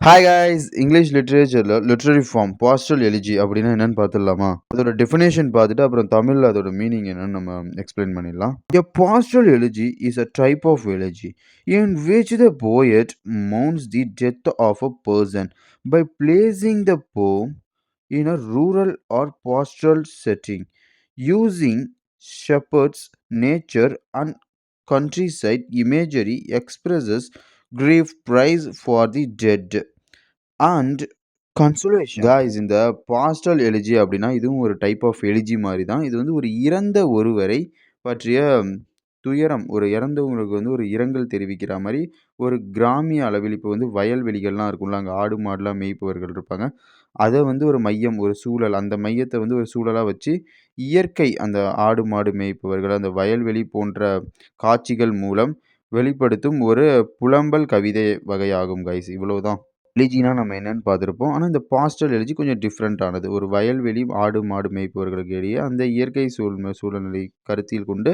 Hi guys English லிட்ரேச்சரில் literary form pastoral elegy அப்படின்னா என்னன்னு பார்த்துடலாமா? அதோட டெஃபினேஷன் பார்த்துட்டு அப்புறம் தமிழில் அதோட மீனிங் என்னன்னு நம்ம எக்ஸ்பிளைன் பண்ணிடலாம். A pastoral elegy is a type of elegy in which the poet mourns the death of a person by placing the poem in a rural or pastoral setting using shepherds, nature, and countryside imagery expresses grief, praise for the dead and consolation. Guys இந்த pastel elegy அப்படின்னா இதுவும் ஒரு type of எலிஜி மாதிரி தான். இது வந்து ஒரு இறந்த ஒருவரை பற்றிய துயரம், ஒரு இறந்தவங்களுக்கு வந்து ஒரு இரங்கல் தெரிவிக்கிற மாதிரி ஒரு கிராமிய அளவில் இப்போ வந்து வயல்வெளிகள்லாம் இருக்கும்ல, அங்கே ஆடு மாடுலாம் மேய்ப்பவர்கள் இருப்பாங்க. அதை வந்து ஒரு மையம், ஒரு சூழல், அந்த மையத்தை வந்து ஒரு சூழலாக வச்சு இயற்கை அந்த ஆடு மாடு மேய்ப்பவர்கள் அந்த வயல்வெளி போன்ற காட்சிகள் மூலம் வெளிப்படுத்தும் ஒரு புலம்பல் கவிதை வகையாகும் கைஸ். இவ்வளவுதான். எலிஜினா நம்ம என்னன்னு பார்த்துருப்போம். ஆனால் இந்த பாஸ்டல் எலிஜி கொஞ்சம் டிஃப்ரெண்ட்டானது. ஒரு வயல்வெளி ஆடு மாடு மேய்ப்பவர்களுக்கு இடையே அந்த இயற்கை சூழ்நிலை கருத்தில் கொண்டு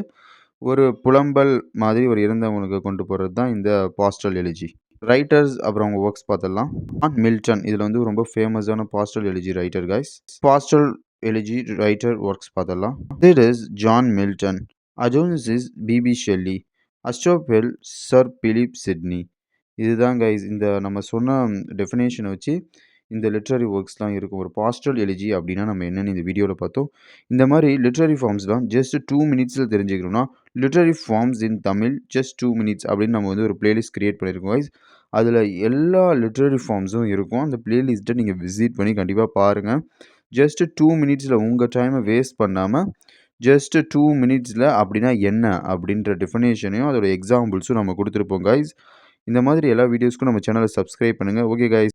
ஒரு புலம்பல் மாதிரி ஒரு இறந்தவங்களுக்கு கொண்டு போகிறது தான் இந்த பாஸ்டல் எலிஜி. ரைட்டர்ஸ் அப்புறம் அவங்க ஒர்க்ஸ் பார்த்துடலாம். ஜான் மில்டன் இதில் வந்து ரொம்ப ஃபேமஸான pastoral elegy writer guys. Pastoral elegy writer works பார்த்துடலாம். It is John Milton, Adonais P B Shelley, Astrophel sir Philip Sidney. இதுதான் கைஸ் இந்த நம்ம சொன்ன டெஃபினேஷனை வச்சு இந்த லிட்ரரி ஒர்க்ஸ்லாம் இருக்கும். ஒரு பாஸ்டல் எலிஜி அப்படின்னா நம்ம என்னென்னு இந்த வீடியோவில் பார்த்தோம். இந்த மாதிரி லிட்ரரி ஃபார்ம்ஸ்லாம் ஜஸ்ட் 2 மினிட்ஸில் தெரிஞ்சுக்கணும்னா லிட்ரரி ஃபார்ம்ஸ் இன் தமிழ் ஜஸ்ட் 2 மினிட்ஸ் அப்படின்னு நம்ம வந்து ஒரு பிளேலிஸ்ட் க்ரியேட் பண்ணியிருக்கோம் கைஸ். அதில் எல்லா லிட்ரரி ஃபார்ம்ஸும் இருக்கும். அந்த பிளேலிஸ்ட்டை நீங்கள் விசிட் பண்ணி கண்டிப்பாக பாருங்கள். ஜஸ்ட் 2 மினிட்ஸில் உங்கள் டைமை வேஸ்ட் பண்ணாமல் ஜஸ்ட் 2 மினிட்ஸில் அப்படின்னா என்ன அப்படின்ற டெஃபினேஷனையும் அதோட எக்ஸாம்பிள்ஸும் நம்ம கொடுத்துருப்போம் கைஸ். இந்த மாதிரி எல்லா வீடியோஸ்க்கும் நம்ம சேனலை சப்ஸ்கிரைப் பண்ணுங்கள். Okay guys.